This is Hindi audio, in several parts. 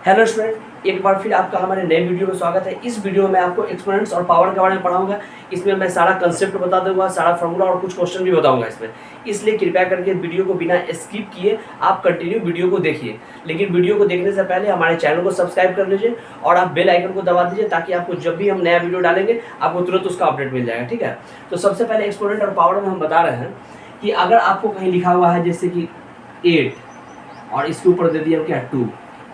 हेलो स्टूडेंट, एक बार फिर आपका हमारे नए वीडियो में स्वागत है। इस वीडियो में आपको एक्सपोनेंट्स और पावर के बारे में पढ़ाऊंगा। इसमें मैं सारा कंसेप्ट बता दूंगा, सारा फॉर्मूला और कुछ क्वेश्चन भी बताऊंगा इसमें। इसलिए कृपया करके वीडियो को बिना स्किप किए आप कंटिन्यू वीडियो को देखिए। लेकिन वीडियो को देखने से पहले हमारे चैनल को सब्सक्राइब कर लीजिए और आप बेल आइकन को दबा दीजिए, ताकि आपको जब भी हम नया वीडियो डालेंगे आपको तुरंत उसका अपडेट मिल जाएगा। ठीक है, तो सबसे पहले एक्सपोनेंट और पावर में हम बता रहे हैं कि अगर आपको कहीं लिखा हुआ है जैसे कि 8 और इसके ऊपर दे दिया क्या 2,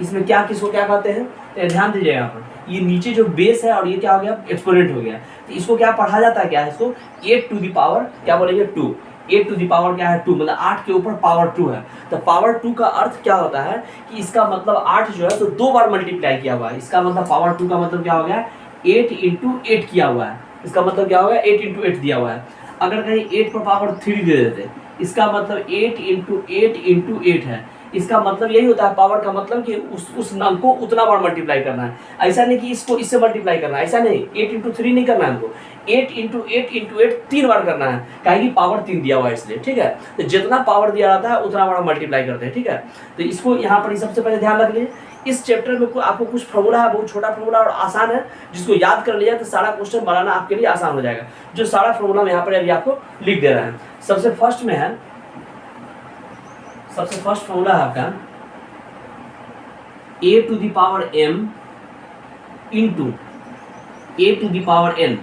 इसमें क्या किसको क्या कहते हैं, तो ध्यान दीजिए यहाँ पर। ये नीचे जो बेस है और ये क्या हो गया, एक्सपोनेंट हो गया। तो इसको क्या पढ़ा जाता है, क्या है इसको 8 टू द पावर क्या बोलेंगे 2। 8 टू द पावर क्या है 2, मतलब 8 के ऊपर पावर 2 है। तो पावर 2 का अर्थ क्या होता है कि इसका मतलब 8 जो है तो 2 बार मल्टीप्लाई किया हुआ है। इसका मतलब पावर 2 का मतलब क्या हो गया, 8 इंटू 8 किया हुआ है। इसका मतलब क्या होगा, 8 इंटू 8 दिया हुआ है। अगर कहीं 8 पर पावर 3 दे देते, इसका मतलब 8 इंटू 8 इंटू 8 है। इसका मतलब यही होता है पावर का मतलब कि उस नंबर को उतना बार मल्टीप्लाई करना है। ऐसा नहीं कि इसको इससे मल्टीप्लाई करना है, ऐसा नहीं 8 इंटू 3 नहीं करना है हमको, 8 इंटू 8 इंटू 8 3 बार करना है। कहीं पावर 3 दिया हुआ है इसलिए। ठीक है, तो जितना पावर दिया जाता है उतना बार मल्टीप्लाई करते हैं। ठीक है, तो इसको यहाँ पर सबसे पहले ध्यान रख लीजिए। इस चैप्टर में आपको कुछ फॉर्मूला है, बहुत छोटा फॉर्मूला और आसान है, जिसको याद कर लिया तो सारा क्वेश्चन बनाना आपके लिए आसान हो जाएगा। जो सारा फॉर्मूला मैं यहाँ पर अभी आपको लिख दे रहा है। सबसे फर्स्ट में है, सबसे फर्स्ट फॉर्मूला है आपका a to the power m into a to the power n।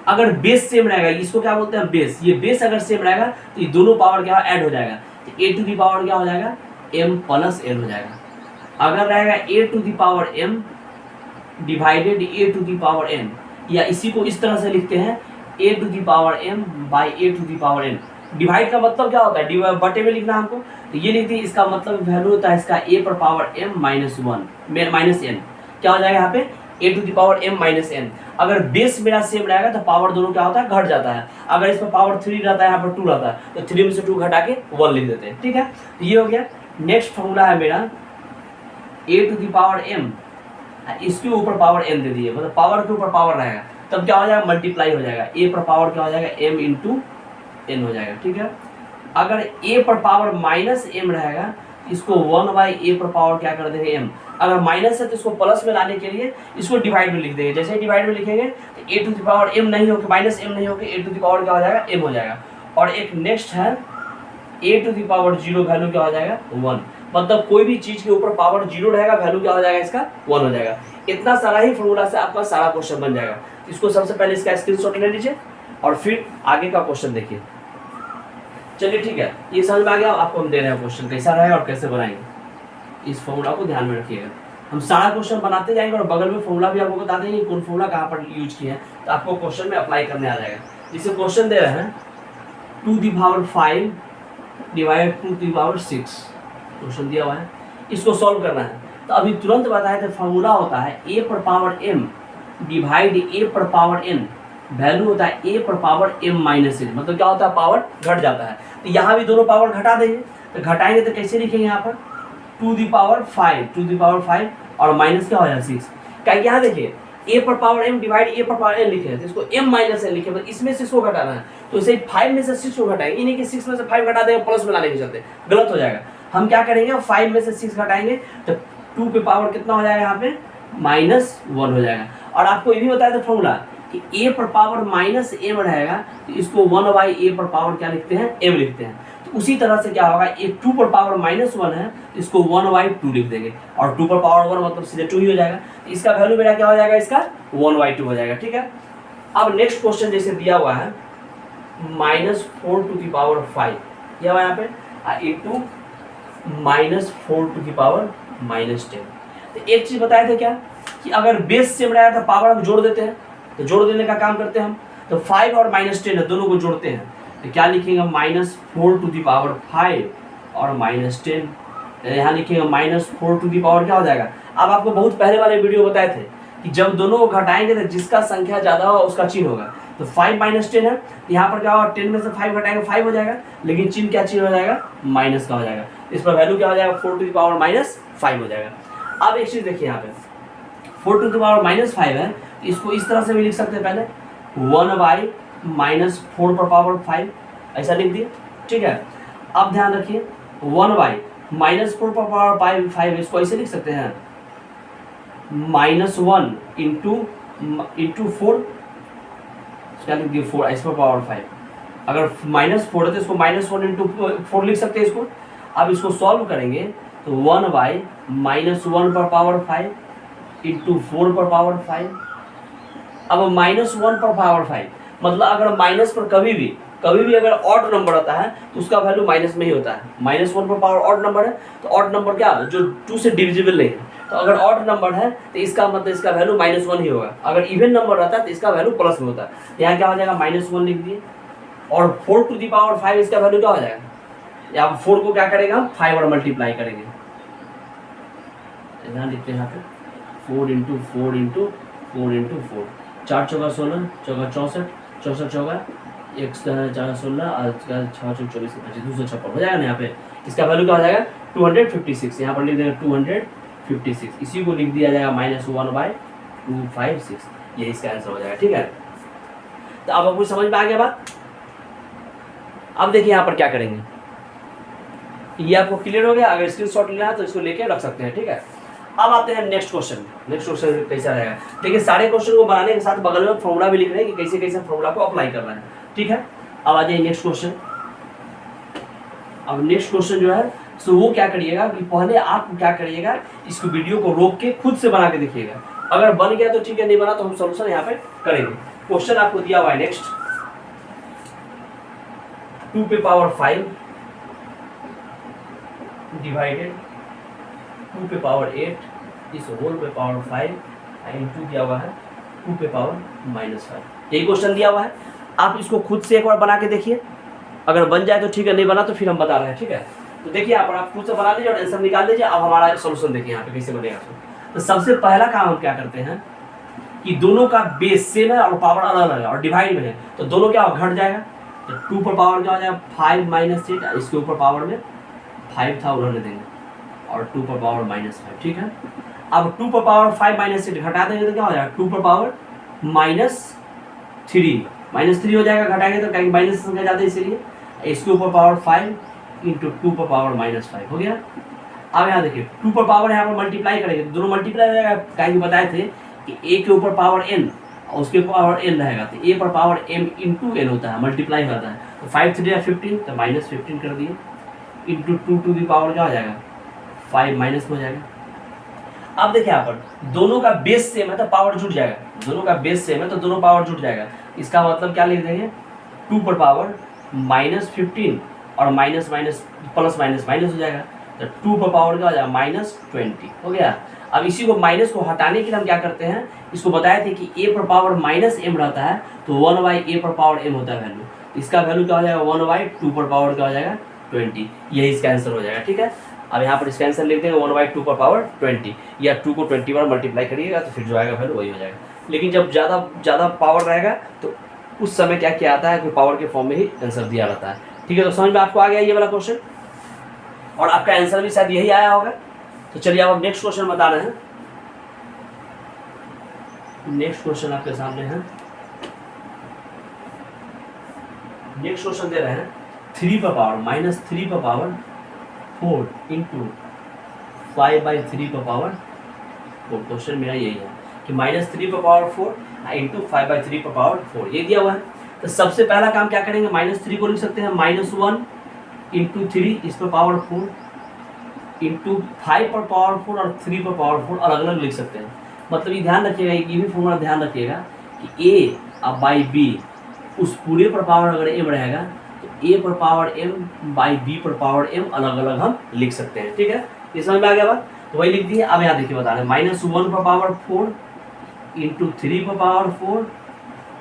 अगर बेस सेम रहेगा, इसको क्या बोलते हैं बेस, ये बेस अगर सेम रहेगा तो ये दोनों पावर क्या ऐड हो जाएगा। तो a टू द पावर क्या हो जाएगा, m प्लस n हो जाएगा। अगर रहेगा a to the power m divided a to the power n, या इसी को इस तरह से लिखते हैं a to the power m by a to the power n। Divide का मतलब क्या होता है, बटे में लिखना हमको, तो ये लिखते हैं। इसका मतलब वैल्यू होता है इसका a पर पावर m माइनस n। क्या हो जाएगा यहाँ पे, a to the power m minus n। अगर बेस मेरा सेम रहेगा तो पावर दोनों क्या होता है, घट जाता है। अगर इस पर पावर 3 रहता है, यहाँ पर 2 रहता है, तो 3 में से 2 घटा के 1 लिख देते हैं। ठीक है, तो ये हो गया। नेक्स्ट फॉर्मूला है मेरा a to the power m, इसके ऊपर पावर n दे दिए, मतलब पावर के ऊपर पावर रहेगा, तब क्या हो जाएगा, मल्टीप्लाई हो जाएगा। a पर पावर क्या हो जाएगा, m इंटू n हो जाएगा। ठीक है, अगर a पर पावर माइनस m रहेगा, इसको 1 बाई a पर पावर क्या कर देंगे m। अगर माइनस है तो इसको प्लस में लाने के लिए इसको डिवाइड में लिख देंगे। जैसे ही डिवाइड में लिखेंगे तो a to the power m नहीं होकर माइनस m नहीं होकर a टू द पावर क्या हो जाएगा, m हो जाएगा। और एक नेक्स्ट है a to the power 0, value क्या हो जाएगा 1। मतलब कोई भी चीज के ऊपर पावर 0 रहेगा, वैल्यू क्या हो जाएगा इसका 1 हो जाएगा। इतना सारा ही फॉर्मूला से आपका सारा क्वेश्चन बन जाएगा। इसको सबसे पहले इसका स्क्रीनशॉट ले लीजिए और फिर आगे का क्वेश्चन देखिए। चलिए ठीक है, ये समझ में आ गया आपको हम दे रहे हैं क्वेश्चन कैसा रहेगा और कैसे बनाएंगे। इस फॉर्मूला को ध्यान में रखिएगा। हम सारा क्वेश्चन बनाते जाएंगे और बगल में फॉर्मूला भी आपको बता देंगे कौन फॉर्मूला कहाँ पर यूज किया है, तो आपको क्वेश्चन में अप्लाई करने आ जाएगा। जिसे क्वेश्चन दे रहे हैं 2 the power 5 divide 2 the power 6 question दिया हुआ है, इसको सॉल्व करना है। तो अभी तुरंत बताया था फॉर्मूला होता है a पर पावर m डिवाइड a पर पावर n, वैल्यू होता है a पर पावर m माइनस n। मतलब क्या होता है, पावर घट जाता है। तो यहाँ भी दोनों पावर घटा देंगे, तो घटाएंगे तो कैसे लिखेंगे यहाँ पर 2 द पावर 5 और माइनस क्या हो जाएगा 6। क्या यहाँ देखिए a पर पावर m डिवाइड a पर पावर n लिखे हैं, तो इसको m माइनस n लिखे, मतलब इसमें 6 को घटाना है। तो इसे 5 में से 6 को घटाएंगे, इन्हीं के 6 में से 5 घटा देंगे, प्लस में लाने के चलते गलत हो जाएगा। हम क्या करेंगे, 5 में से 6 घटाएंगे तो 2 पे पावर कितना हो जाएगा यहाँ पे -1 हो जाएगा। और आपको ये भी बताया था फॉर्मूला कि a पर पावर माइनस m रहेगा, तो इसको 1 बाई a पर पावर क्या लिखते हैं, m लिखते हैं। तो उसी तरह से क्या होगा, ये 2 पर पावर -1 है, तो इसको 1 बाई 2 लिख देंगे, और 2 पर पावर 1 मतलब सीधे 2 ही हो जाएगा। तो इसका वैल्यू मेरा क्या हो जाएगा, इसका 1 बाई 2 हो जाएगा। ठीक है, अब नेक्स्ट क्वेश्चन जैसे दिया हुआ है -4 टू द पावर 5 दिया हुआ यहाँ पे, इंटू -4 टू द पावर -10। तो एक चीज बताए थे क्या, कि अगर बेस सेम रहेगा तो पावर हम जोड़ देते हैं, तो जोड़ देने का काम करते हैं हम। तो 5 और -10 है, दोनों को जोड़ते हैं, तो क्या लिखेंगे -4 टू द पावर 5 और -10। यहाँ लिखेंगे -4 टू द पावर क्या हो जाएगा। अब आपको बहुत पहले वाले वीडियो बताए थे कि जब दोनों को घटाएंगे तो जिसका संख्या ज़्यादा होगा उसका चिन्ह होगा। तो 5 - 10 है, तो यहाँ पर क्या होगा, 10 में से 5 घटाएंगे 5 हो जाएगा, लेकिन चिन्ह क्या चिन्ह हो जाएगा, माइनस का हो जाएगा। इस पर वैल्यू क्या हो जाएगा, 4 टू द पावर -5 हो जाएगा। अब एक चीज़ देखिए, यहाँ पे 4 टू द पावर -5 है, तो इसको इस तरह से भी लिख सकते हैं, पहले 1 बाई -4 पर पावर 5 ऐसा लिख दिए। ठीक है, अब ध्यान रखिए 1 बाई -4 पर पावर 5, इसको ऐसे लिख सकते हैं -1 इंटू 4, क्या लिख दिया 4 इस पर पावर 5। अगर -4 है तो इसको -1 इंटू 4 लिख सकते हैं इसको। अब इसको सॉल्व करेंगे तो 1/-1 पर पावर 5 इंटू 4 पर पावर 5। अब -1 पर पावर 5 मतलब अगर माइनस पर कभी भी अगर ऑड नंबर आता है तो उसका वैल्यू माइनस में ही होता है। -1 पर पावर ऑड नंबर है तो ऑड नंबर क्या जो 2 से डिविजिबल नहीं है, तो अगर ऑड नंबर है तो इसका मतलब इसका वैल्यू -1 ही होगा। अगर इवन नंबर रहता है तो इसका वैल्यू प्लस में होता है। यहाँ क्या हो जाएगा -1 लिख दिए, और 4 टू दी पावर 5 इसका वैल्यू क्या हो जाएगा, यहाँ 4 को क्या करेगा 5 और मल्टीप्लाई करेंगे। ध्यान लिखते हैं यहाँ पे 4 इंटू 4 इंटू 4 इंटू 4, 4 चौका 16, चौका 64, 64 चौका 1 4 16 और 6 24 25 256 हो जाएगा ना। यहाँ पे इसका वैल्यू क्या हो जाएगा 256। यहाँ पर लिख देंगे 256, इसी को लिख दिया जाएगा -1/256, ये इसका आंसर हो जाएगा। ठीक है, तो अब आपको समझ में आ गया बात। अब देखिए यहाँ पर क्या करेंगे, ये आपको क्लियर हो गया। अगर स्क्रीनशॉट लेना है तो इसको लेके रख सकते हैं। ठीक है, अब आते हैं नेक्स्ट क्वेश्चन। नेक्स्ट क्वेश्चन कैसा रहेगा, देखिए सारे क्वेश्चन को बनाने के साथ बगल में फॉर्मूला भी लिख रहे हैं कि कैसे कैसे फॉर्मूला को अप्लाई करना है। ठीक है, अब आ जाइए नेक्स्ट क्वेश्चन। अब नेक्स्ट क्वेश्चन जो है सो वो क्या करिएगा कि पहले आप क्या करिएगा, इसको वीडियो को रोक के खुद से बना के देखिएगा। अगर बन गया तो ठीक है, नहीं बना तो हम सोल्यूशन यहाँ पे करेंगे। क्वेश्चन आपको दिया हुआ है नेक्स्ट, 2 पे पावर 5 डिवाइडेड 2 पे पावर 8 इस होल पे पावर 5 इंटू दिया हुआ है 2 पे पावर -5। यही क्वेश्चन दिया हुआ है। आप इसको खुद से एक बार बना के देखिए, अगर बन जाए तो ठीक है, नहीं बना तो फिर हम बता रहे हैं। ठीक है, तो देखिए यहाँ पर आप खुद से बना लीजिए और आंसर निकाल लीजिए। अब हमारा सोल्यूशन देखिए यहाँ पे कैसे बनेगा। तो सबसे पहला काम हम क्या करते हैं कि दोनों का बेस सेम है और पावर अलग अलग है और डिवाइड में है, तो दोनों क्या घट जाएगा। तो 2 पर पावर क्या हो जाएगा 5 - 8, इसके ऊपर पावर में 5 था उन्होंने देंगे और 2 पर पावर -5। ठीक है, अब 2 पर पावर 5 - 8 घटा देंगे तो क्या हो जाएगा 2 पर पावर -3 हो जाएगा। घटाएंगे तो कहीं माइनस संख्या जाते हैं, इसीलिए इसके ऊपर पावर 5 इंटू 2 पर पावर -5 हो गया। अब यहाँ देखिए 2 पर पावर यहाँ पर मल्टीप्लाई करेंगे तो दोनों मल्टीप्लाई हो जाएगा। कहीं बताए थे कि a के ऊपर पावर n और उसके पावर n रहेगा, तो a पर पावर m इंटू n होता है, मल्टीप्लाई होता है। तो 5 3 15 तो -15 कर दिए इंटू 2 टू दी पावर क्या हो जाएगा 5 माइनस हो जाएगा। अब देखिए यहाँ पर दोनों का बेस सेम है तो पावर जुट जाएगा, दोनों का बेस सेम है तो दोनों पावर जुट जाएगा। इसका मतलब क्या लिख देंगे 2 पर पावर -15 और minus minus plus minus minus हो जाएगा, तो 2 पर पावर क्या हो जाएगा -20 हो गया। अब इसी को माइनस को हटाने के लिए हम क्या करते हैं, इसको बताए थे कि a पर पावर -m रहता है तो 1/a पर पावर m होता है वैल्यू। इसका वैल्यू क्या हो जाएगा 1/2 पर पावर क्या हो जाएगा 20, यही इसका आंसर हो जाएगा। ठीक है, अब यहाँ पर इसका आंसर लिख देंगे 1/2 पर पावर 20, या 2 को 20 बार मल्टीप्लाई करिएगा तो फिर जो आएगा वैल्यू वही हो जाएगा। लेकिन जब ज़्यादा पावर रहेगा तो उस समय क्या किया आता है कि पावर के फॉर्म में ही आंसर दिया रहता है। ठीक है, तो समझ में आपको आ गया ये वाला क्वेश्चन, और आपका आंसर भी शायद यही आया होगा। तो चलिए अब नेक्स्ट क्वेश्चन बता रहे हैं। नेक्स्ट क्वेश्चन आपके सामने है, नेक्स्ट क्वेश्चन दे रहे हैं 3 पर पावर -3 पर पावर 4 इंटू 5/3 पर पावर 4। क्वेश्चन मेरा यही है कि -3 पर पावर 4 इंटू 5/3 पर पावर 4 ये दिया हुआ है। तो सबसे पहला काम क्या करेंगे, -3 को लिख सकते हैं -1 इंटू 3 इस पर पावर 4 इंटू 5 पर पावर 4 और 3 पर पावर 4 अलग अलग लिख सकते हैं। मतलब ये ध्यान रखिएगा, ये भी फॉर्मूला ध्यान रखिएगा कि a अब बाई b उस पूरे पर पावर अगर m रहेगा तो a पर पावर m बाई b पर पावर m अलग अलग हम लिख सकते हैं। ठीक है, ये समझ में आ गया बात, तो वही लिख दिए। अब यहाँ देखिए बता रहे हैं -1 पर पावर 4 इंटू 3 पर पावर 4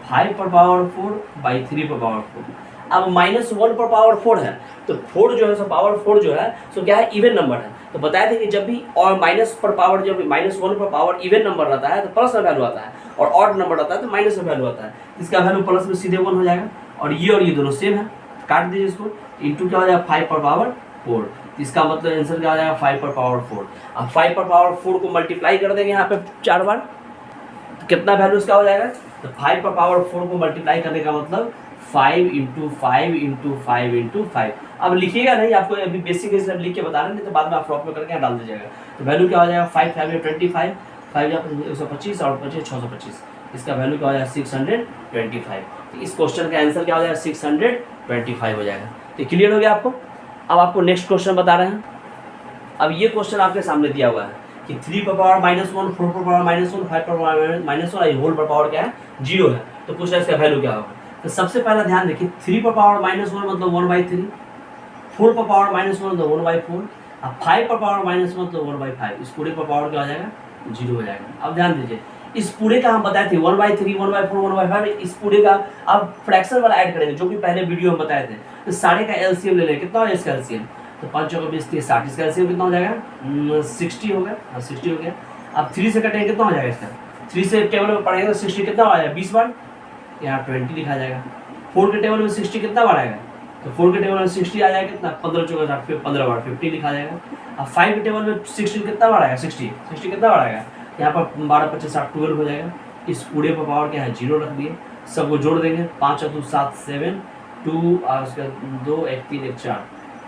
5 पर पावर 4 बाई 3 पर पावर 4। अब -1 पर पावर 4 है तो 4 जो है सो पावर 4 जो है सो क्या है इवन नंबर है। तो बताया था कि जब भी और माइनस पर पावर जब -1 पर पावर इवन नंबर रहता है तो प्लस में वैल्यू आता है, और ऑड नंबर रहता है तो माइनस में वैल्यू आता है। इसका वैल्यू प्लस में सीधे 1 हो जाएगा, और ये दोनों सेम है, काट दीजिए इसको। इंटू क्या हो जाएगा 5 पर पावर 4, इसका मतलब आंसर क्या हो जाएगा 5 पर पावर 4। अब 5 पर पावर 4 को मल्टीप्लाई कर देंगे यहाँ पे 4 बार, तो कितना वैल्यू इसका हो जाएगा, तो 5 पर पावर 4 को मल्टीप्लाई करने का मतलब 5 इंटू 5 इंटू 5 इंटू 5। अब लिखिएगा नहीं, आपको अभी बेसिक लिख के बता रहे हैं, तो बाद में आप फ्लॉप में करके डाल दीजिएगा। तो वैल्यू क्या हो जाएगा 5 5 25, 5 या 125 और 25 625, इसका वैल्यू क्या हो जाएगा 625। तो इस क्वेश्चन का आंसर क्या हो जाएगा 625 हो जाएगा। तो क्लियर हो गया आपको। अब आपको नेक्स्ट क्वेश्चन बता रहे हैं। अब ये क्वेश्चन आपके सामने दिया हुआ है कि 3 पर पावर -1, 4 पर पावर -1, 5 पर पावर -1, होल पर पावर क्या है 0 है। तो पूछ रहा है इसका वैल्यू क्या होगा। तो सबसे पहला ध्यान देखिए 3 पर पावर -1 मतलब 1/3, 4 पर पावर -1 मतलब 1/4, अब 5 पर पावर -1 मतलब 1/5। इस पूरे पर पावर क्या हो जाएगा 0 हो जाएगा। अब ध्यान दीजिए इस पूरे का हम बताए थे 1/3, 1/4, 1/5, इस पूरे का अब फ्रैक्शन वाला ऐड करेंगे जो कि पहले वीडियो में बताए थे। तो सारे का एलसीएम ले लें, कितना हो इसका एलसीएम, तो 5 चौका 20 30 60, इसका एलसीएम कितना हो जाएगा 60 होगा। हाँ 60 हो गया। अब 3 से कटेंगे कितना हो जाएगा इसका, 3 से टेबल में पढ़ेंगे तो 60 कितना आ जाएगा 20 बार, यहाँ 20 लिखा जाएगा। 4 के टेबल में 60 कितना बार आएगा, तो 4 के टेबल में 60 आ जाएगा कितना 15 चौका 60, फिर 15 बार 50 लिखा जाएगा। अब 5 के टेबल में 16 कितना बार आएगा 60 कितना बार आएगा, यहाँ पर 12 25 60 12 हो जाएगा। इस पूरे पर पावर क्या है 0 रख दिए, सबको जोड़ देंगे 5 और 2 7 7 2 और उसका 2 1 3 1 4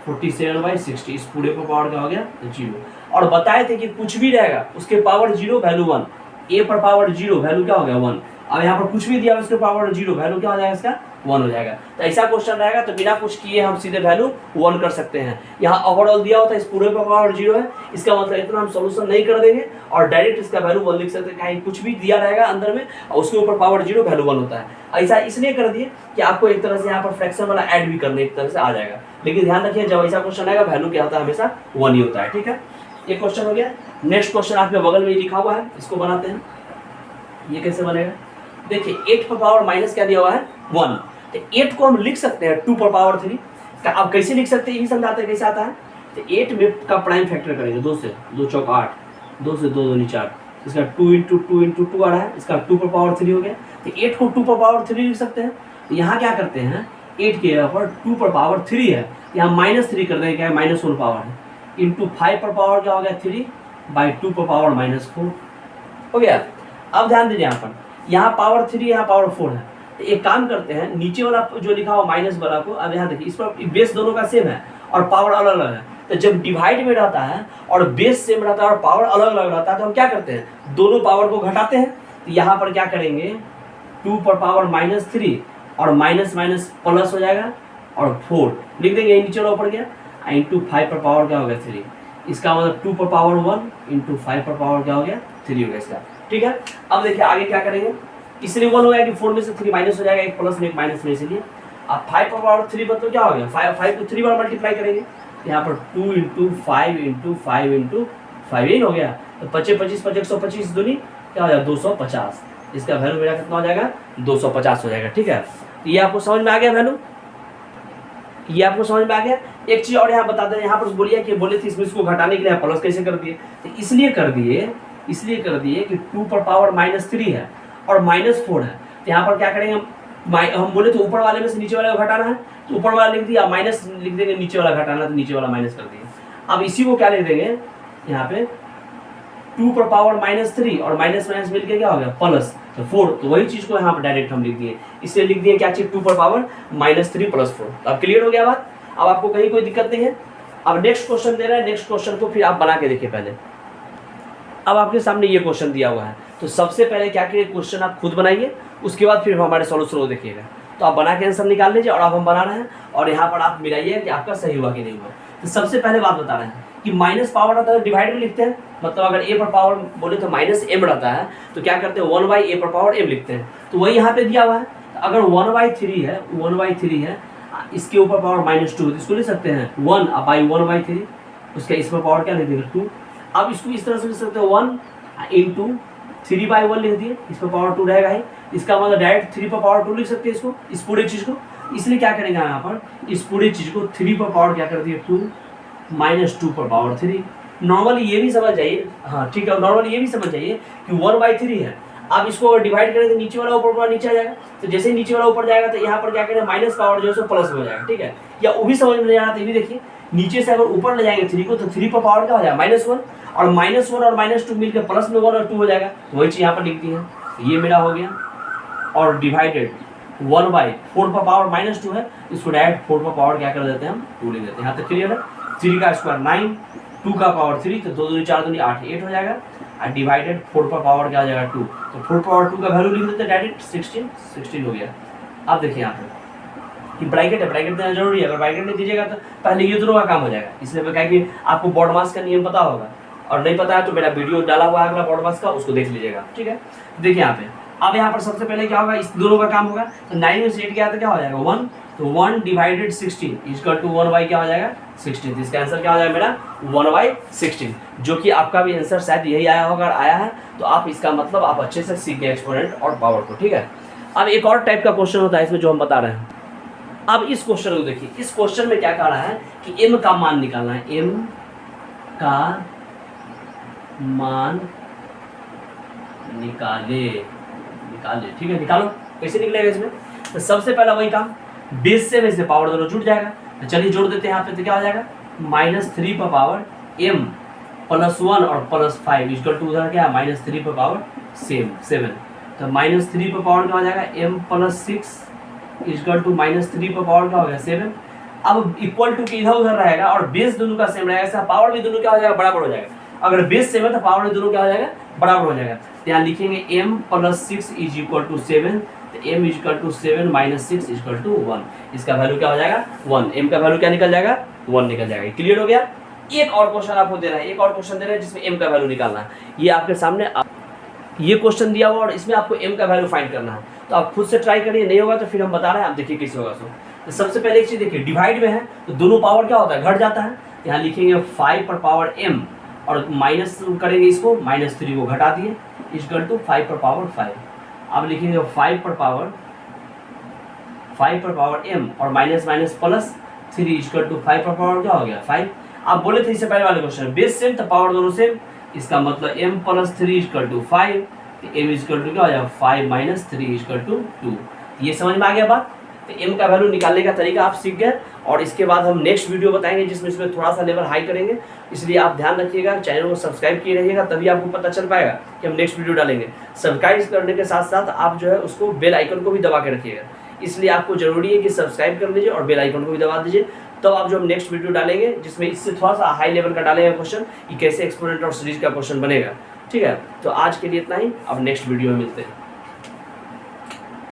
47/60। इस पूरे पर पावर क्या हो गया 0। और बताए थे कि कुछ भी रहेगा उसके पावर 0 वैल्यू 1, ए पर पावर 0 वैल्यू क्या हो गया 1। अब यहाँ पर कुछ भी दिया उसके पावर 0 वैल्यू क्या हो जाएगा इसका 1 हो जाएगा। तो ऐसा क्वेश्चन रहेगा तो बिना कुछ किए हम सीधे वैल्यू 1 कर सकते हैं। यहाँ ओवरऑल दिया होता है इस पूरे पर पावर 0 है, इसका मतलब इतना हम सोल्यूशन नहीं कर देंगे और डायरेक्ट इसका वैल्यू 1 लिख सकते हैं। कहीं कुछ भी दिया रहेगा अंदर में और उसके ऊपर पावर 0 वैल्यू 1 होता है। ऐसा इसलिए कर दिए कि आपको एक तरह से यहाँ पर फ्रैक्शन वाला ऐड भी करने एक तरह से आ जाएगा। लेकिन ध्यान रखिए जब ऐसा क्वेश्चन आएगा वैल्यू क्या होता है हमेशा 1 ही होता है। ठीक है, ये क्वेश्चन हो गया। नेक्स्ट क्वेश्चन आपके बगल में लिखा हुआ है, इसको बनाते हैं। ये कैसे बनेगा, देखिए 8 पर पावर माइनस क्या दिया हुआ है 1, तो 8 को हम लिख सकते हैं 2 पर पावर 3। अब कैसे लिख सकते हैं यही समझाते हैं कैसे आता है। तो 8 में का प्राइम फैक्टर करेंगे 2 से 2 चौक 8, 2 से 2 दूनी 4, इसका 2 × 2 × 2 आ रहा है, इसका 2 पर पावर 3 हो गया। तो 8 को 2 पर पावर 3 लिख सकते हैं। तो यहाँ क्या करते हैं 8 के ऊपर 2 पर पावर 3 है, यहाँ -3 कर देंगे, क्या है -1 पावर है, इंटू 5 पर पावर क्या हो गया 3/2 पर पावर -4 हो गया। अब ध्यान दीजिए यहाँ पावर 3 यहाँ पावर 4 है। तो एक काम करते हैं नीचे वाला जो लिखा हुआ माइनस वाला को, अब यहाँ देखिए इस पर बेस दोनों का सेम है और पावर अलग अलग है। तो जब डिवाइड में रहता है और बेस सेम रहता है और पावर अलग अलग रहता है तो हम क्या करते हैं दोनों पावर को घटाते हैं। तो यहाँ पर क्या करेंगे 2 पर पावर -3 और माइनस माइनस प्लस हो जाएगा और 4 लिख देंगे, नीचे वाला ऊपर गया, इंटू 5 पर पावर क्या हो गया 3। इसका मतलब 2 पर पावर 1 इंटू 5 पर पावर क्या हो गया 3 हो गया इसका। ठीक है, अब देखिए आगे क्या करेंगे, इसलिए 1 हो गया कि 4 में से 3 माइनस हो जाएगा, एक प्लस में एक माइनस में, इसलिए अब 5 पर पावर 3 मतलब क्या हो गया 5 को 3 बार मल्टीप्लाई करेंगे, यहाँ पर 2 × 5 × 5 × 5 यही हो गया। तो 25 25 125 दूनी क्या हो जाएगा 250, इसका वैल्यू मेरा कितना हो जाएगा 250 हो जाएगा। ठीक है, तो ये आपको समझ में आ गया वैल्यू, ये आपको समझ में आ गया। एक चीज और यहाँ बता दें, यहाँ पर बोलिए कि बोले थे इसको घटाने के लिए प्लस कैसे कर दिए, तो इसलिए कर दिए कि 2 पर पावर -3 है और -4 है। तो यहाँ पर क्या करेंगे हम बोले तो ऊपर वाले में से नीचे वाले को घटाना है, तो ऊपर वाला लिख दिया, माइनस लिख देंगे, नीचे वाला घटाना तो नीचे वाला माइनस कर दिया। अब इसी को क्या लिख देंगे यहाँ पे 2 पर पावर -3 और माइनस माइनस मिलके क्या हो गया प्लस, तो 4, तो वही चीज को यहाँ पर डायरेक्ट हम लिख दिए, इसलिए लिख दिए क्या चीज 2 पर पावर -3 + 4। तो अब क्लियर हो गया बात, अब आपको कहीं कोई दिक्कत नहीं है। अब नेक्स्ट क्वेश्चन दे रहा है, नेक्स्ट क्वेश्चन को फिर आप बना के देखिए पहले। अब आपके सामने ये क्वेश्चन दिया हुआ है, तो सबसे पहले क्या करिए क्वेश्चन आप खुद बनाइए, उसके बाद फिर हमारे सॉल्यूशन को देखिएगा। तो आप बना के आंसर निकाल लीजिए और अब हम बना रहे हैं और यहाँ पर आप मिलाइए कि आपका सही हुआ कि नहीं हुआ। तो सबसे पहले बात बता रहे हैं कि माइनस पावर रहता है तो डिवाइड में लिखते हैं, मतलब अगर ए पर पावर बोले तो -m रहता है तो क्या करते हैं 1/a पर पावर m लिखते हैं, तो वही यहाँ पे दिया हुआ है। तो अगर 1/3 है 1/3 है, इसके ऊपर पावर -2 तो इसको लिख सकते हैं 1/1/3, उसका इस पर पावर क्या लिख देंगे 2। अब इसको इस तरह से लिख सकते हैं 1 × 3/1 लिख दिए, इस पर पावर 2 रहेगा ही, इसका मतलब डायरेक्ट 3 पर पावर 2 लिख सकते हैं इसको, इस पूरे चीज़ को। इसलिए क्या करेंगे यहाँ पर इस पूरे चीज़ को 3 पर पावर क्या कर दिए 2 -2 पर पावर 3। नॉर्मली ये भी समझ जाइए, हाँ ठीक है, नॉर्मली ये भी समझ जाइए कि 1/3 है। आप इसको डिवाइड करें तो नीचे वाला ऊपर नीचे आ जाएगा, तो जैसे ही नीचे वाला ऊपर जाएगा तो यहाँ पर क्या करें माइनस पावर जो है सो प्लस में हो जाएगा। ठीक है, या वो भी समझ में नहीं आ रहा, तो ये भी देखिए नीचे से अगर ऊपर ले जाएंगे 3 को तो 3 पर पावर क्या हो जाएगा -1 और -1 और -2 मिलकर प्लस में 1 और 2 हो जाएगा, तो वही चीज़ यहाँ पर लिख दी है, ये मेरा हो गया। और डिवाइडेड 1/4 पर पावर -2 है, इसको डायरेक्ट 4 पर पावर क्या कर देते हैं हम 2 लिख देते हैं। यहाँ तक क्लियर है। 3 का स्क्वायर 9, 2 का पावर 3, तो 2 दूनी 4 दूनी 8 8 हो जाएगा। और डिवाइडेड 4 पर पावर क्या हो जाएगा 2, तो 4 पावर 2 का वैल्यू लिख देते डायरेक्ट 16 हो गया। अब देखिए यहाँ पे कि ब्रैकेट है, ब्रैकेट देना जरूरी है, अगर ब्रैकेट नहीं दीजिएगा तो पहले ये दोनों का काम हो जाएगा। इसलिए मैं कहा कि आपको बॉडमास का नियम पता होगा, और नहीं पता है तो मेरा वीडियो डाला हुआ है अगला बॉडमास का, उसको देख लीजिएगा, ठीक है। देखिए यहाँ पे अब यहाँ पर सबसे पहले क्या होगा, इस दोनों का काम होगा, तो 9 में से 8 गया तो क्या हो जाएगा 1, तो 1 डिवाइडेड 16 इक्वल टू 1 बाई क्या हो जाएगा 16। इसका आंसर क्या हो जाएगा मेरा 1/16, जो कि आपका भी आंसर शायद यही आया होगा, अगर आया है तो आप इसका मतलब आप अच्छे से सीख गए एक्सपोनेंट और पावर को, ठीक है। अब एक और टाइप का क्वेश्चन होता है इसमें जो हम बता रहे हैं। अब इस क्वेश्चन को देखिए, इस क्वेश्चन में क्या कह रहा है कि m का मान निकालना है, m का मान निकाले, ठीक है, निकालो। कैसे निकलेगा इसमें, तो सबसे पहला वही काम, बेस से वैसे पावर दोनों जुड़ जाएगा, तो चलिए जोड़ देते हैं यहाँ पे, तो क्या हो जाएगा -3 पर पावर m +1 और +5 इक्वल टू उधर क्या -3 पर पावर 7, तो -3 पर पावर क्या हो जाएगा m +6 इक्वल टू -3 पर पावर क्या हो गया 7। अब इक्वल टू के इधर उधर रहेगा और बेस दोनों का सेम रहेगा, ऐसा पावर भी दोनों क्या हो जाएगा बराबर हो जाएगा। अगर बेस सेम है तो पावर भी दोनों क्या हो जाएगा बराबर हो जाएगा। तो यहाँ लिखेंगे m +6 इज इक्वल टू 7, तो m equal to 7 - 6 equal to 1। इसका वैल्यू क्या हो जाएगा 1, m का वैल्यू क्या निकल जाएगा 1 निकल जाएगा। क्लियर हो गया। एक और क्वेश्चन आपको दे रहा है, एक और क्वेश्चन दे रहा है जिसमें m का वैल्यू निकालना है। ये आपके सामने ये क्वेश्चन दिया हुआ और इसमें आपको m का वैल्यू फाइंड करना है, तो आप खुद से ट्राई करिए, नहीं होगा तो फिर हम बता रहे हैं, आप देखिए कैसे होगा। तो सबसे पहले एक चीज़ देखिए, डिवाइड में है तो दोनों पावर क्या होता है घट जाता है। यहाँ लिखेंगे 5 पर पावर m और माइनस करेंगे इसको, -3 को घटा दिए इक्वल टू 5 पर पावर 5। अब लिखेंगे 5 पर पावर m और माइनस +3 इक्वल टू 5 पर पावर क्या हो गया 5। आप बोले थे इससे पहले वाले क्वेश्चन बेस सेम तो पावर दोनों सेम, इसका मतलब m +3 equal to 5, m equal to क्या हो जाएगा 5 - 3 इक्वल टू 2। ये समझ में आ गया बात। तो m का वैल्यू निकालने का तरीका आप सीख गए, और इसके बाद हम नेक्स्ट वीडियो बताएंगे जिसमें इसमें थोड़ा सा लेवल हाई करेंगे। इसलिए आप ध्यान रखिएगा, चैनल को सब्सक्राइब किए रहिएगा, तभी आपको पता चल पाएगा कि हम नेक्स्ट वीडियो डालेंगे। सब्सक्राइब करने के साथ साथ आप जो है उसको बेल आइकन को भी दबा के रखिएगा, इसलिए आपको जरूरी है कि सब्सक्राइब कर लीजिए और बेल आइकन को भी दबा दीजिए। तब आप जो हम नेक्स्ट वीडियो डालेंगे जिसमें इससे थोड़ा सा हाई लेवल का डालेंगे क्वेश्चन कि कैसे एक्सपोनेंट और सीरीज का क्वेश्चन बनेगा, ठीक है। तो आज के लिए इतना ही, अब नेक्स्ट वीडियो में मिलते हैं।